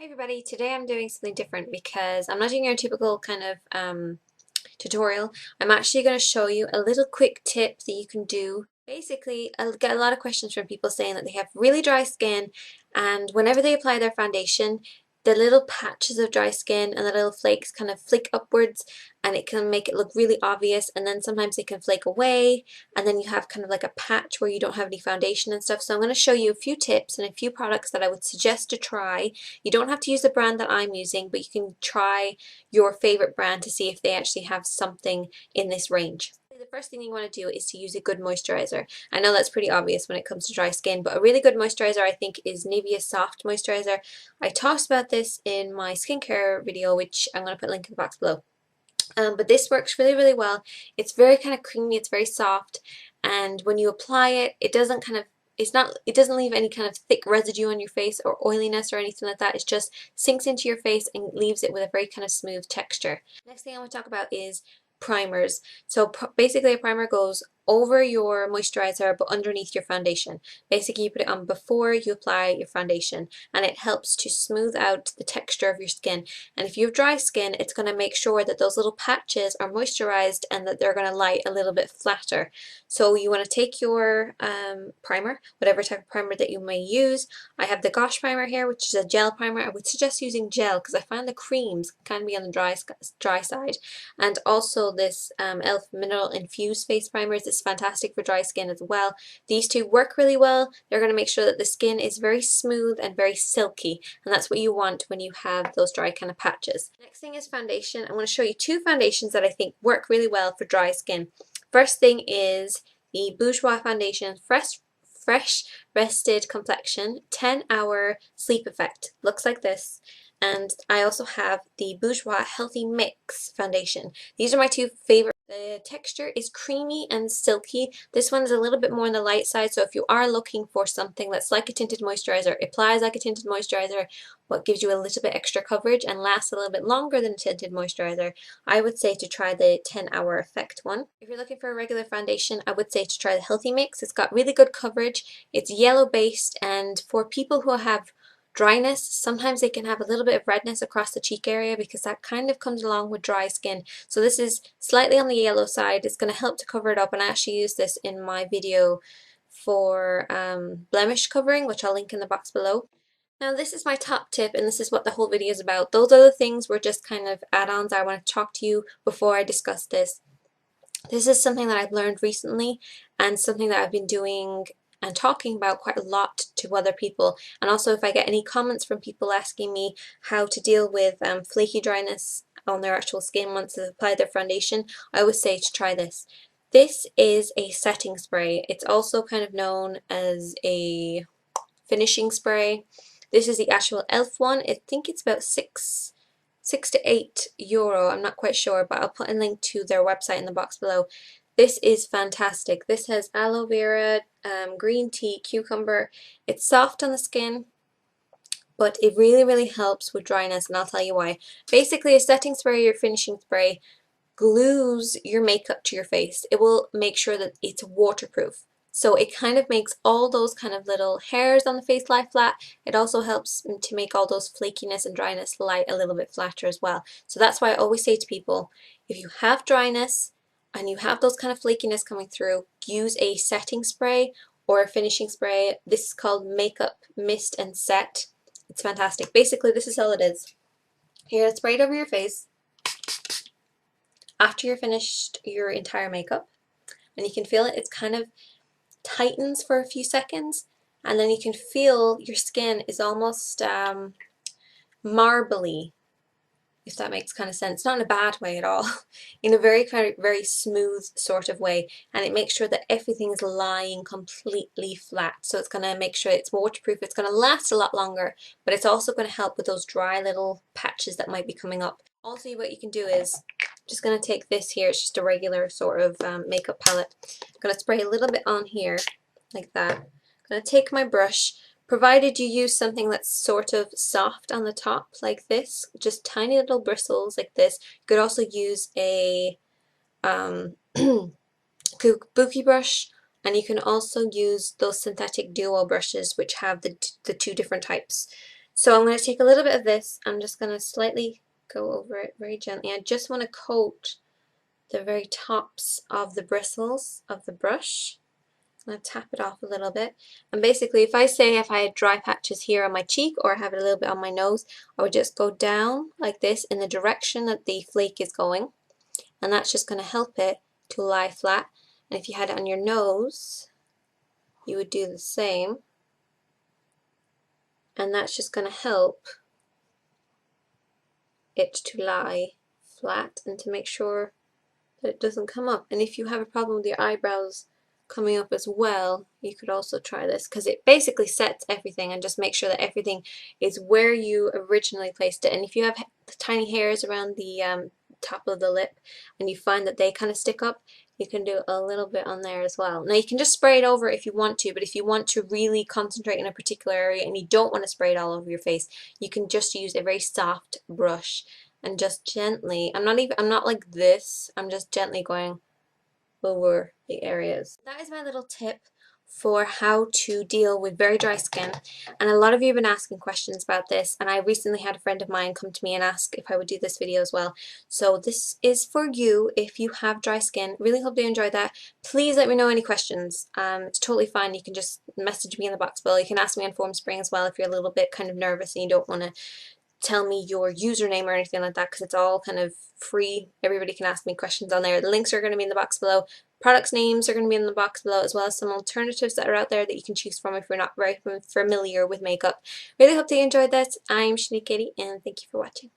Hi everybody, today I'm doing something different because I'm not doing your typical kind of tutorial. I'm actually going to show you a little quick tip that you can do. Basically, I get a lot of questions from people saying that they have really dry skin and whenever they apply their foundation, the little patches of dry skin and the little flakes kind of flick upwards and it can make it look really obvious, and then sometimes they can flake away and then you have kind of like a patch where you don't have any foundation and stuff. So I'm going to show you a few tips and a few products that I would suggest to try. You don't have to use the brand that I'm using, but you can try your favorite brand to see if they actually have something in this range. The first thing you want to do is to use a good moisturizer. I know that's pretty obvious when it comes to dry skin, but a really good moisturizer I think is Nivea Soft Moisturizer. I talked about this in my skincare video, which I'm going to put a link in the box below. But this works really well. It's very kind of creamy, it's very soft, and when you apply it, it doesn't kind of it doesn't leave any kind of thick residue on your face or oiliness or anything like that. It just sinks into your face and leaves it with a very kind of smooth texture. Next thing I want to talk about is primers. So basically a primer goes over your moisturizer but underneath your foundation. Basically you put it on before you apply your foundation and it helps to smooth out the texture of your skin. And if you have dry skin, it's going to make sure that those little patches are moisturized and that they're going to lie a little bit flatter. So you want to take your primer, whatever type of primer that you may use. I have the Gosh primer here, which is a gel primer. I would suggest using gel because I find the creams can be on the dry side. And also this e.l.f. Mineral Infused Face Primer is fantastic for dry skin as well. These two work really well. They're going to make sure that the skin is very smooth and very silky, and that's what you want when you have those dry kind of patches. Next thing is foundation. I'm going to show you two foundations that I think work really well for dry skin. First thing is the Bourjois Foundation Fresh Rested Complexion 10-Hour Sleep Effect. Looks like this. And I also have the Bourjois Healthy Mix Foundation. These are my two favorite. The texture is creamy and silky. This one is a little bit more on the light side, so if you are looking for something that's like a tinted moisturizer, applies like a tinted moisturizer, but gives you a little bit extra coverage and lasts a little bit longer than a tinted moisturizer, I would say to try the 10-hour effect one. If you're looking for a regular foundation, I would say to try the Healthy Mix. It's got really good coverage. It's yellow based, and for people who have dryness, sometimes they can have a little bit of redness across the cheek area because that kind of comes along with dry skin. So this is slightly on the yellow side. It's going to help to cover it up, and I actually use this in my video for blemish covering, which I'll link in the box below. Now this is my top tip, and this is what the whole video is about. Those other things were just kind of add-ons I want to talk to you before I discuss this. This is something that I've learned recently and something that I've been doing and talking about quite a lot to other people. And also if I get any comments from people asking me how to deal with flaky dryness on their actual skin once they've applied their foundation, I always say to try this. This is a setting spray. It's also kind of known as a finishing spray. This is the actual e.l.f. one. I think it's about six to €8. I'm not quite sure, but I'll put a link to their website in the box below. This is fantastic. This has aloe vera, green tea, cucumber. It's soft on the skin, but it really helps with dryness, and I'll tell you why. Basically, a setting spray or finishing spray glues your makeup to your face. It will make sure that it's waterproof. So it kind of makes all those kind of little hairs on the face lie flat. It also helps to make all those flakiness and dryness lie a little bit flatter as well. So that's why I always say to people, if you have dryness and you have those kind of flakiness coming through, use a setting spray or a finishing spray. This is called Makeup Mist and Set. It's fantastic. Basically, this is all it is. Here, it's sprayed over your face after you're finished your entire makeup, and you can feel it. It's kind of tightens for a few seconds, and then you can feel your skin is almost marbly, if that makes kind of sense. Not in a bad way at all, in a very kind of very smooth sort of way, and it makes sure that everything is lying completely flat. So it's going to make sure it's waterproof. It's going to last a lot longer, but it's also going to help with those dry little patches that might be coming up. Also, what you can do is just going to take this here. It's just a regular sort of makeup palette. I'm going to spray a little bit on here like that. I'm going to take my brush, provided you use something that's sort of soft on the top like this, just tiny little bristles like this. You could also use a kabuki brush, and you can also use those synthetic duo brushes which have the two different types. So I'm going to take a little bit of this. I'm just going to slightly go over it very gently. I just want to coat the very tops of the bristles of the brush. I'm going to tap it off a little bit. And basically, if I had dry patches here on my cheek or I have it a little bit on my nose, I would just go down like this in the direction that the flake is going. And that's just going to help it to lie flat. And if you had it on your nose, you would do the same. And that's just going to help it to lie flat and to make sure that it doesn't come up. And if you have a problem with your eyebrows coming up as well, you could also try this, because it basically sets everything and just make sure that everything is where you originally placed it. And if you have tiny hairs around the top of the lip and you find that they kind of stick up, you can do a little bit on there as well. Now you can just spray it over if you want to, but if you want to really concentrate in a particular area and you don't want to spray it all over your face, you can just use a very soft brush and just gently, I'm not like this, I'm just gently going over the areas. That is my little tip for how to deal with very dry skin, and a lot of you have been asking questions about this, and I recently had a friend of mine come to me and ask if I would do this video as well. So this is for you if you have dry skin. Really hope you enjoyed that. Please let me know any questions. It's totally fine. You can just message me in the box below. You can ask me on Formspring as well if you're a little bit kind of nervous and you don't want to tell me your username or anything like that, because it's all kind of free. Everybody can ask me questions on there. The links are going to be in the box below. Products names are going to be in the box below, as well as some alternatives that are out there that you can choose from if you're not very familiar with makeup. Really hope that you enjoyed this. I'm Shanique Katie, and thank you for watching.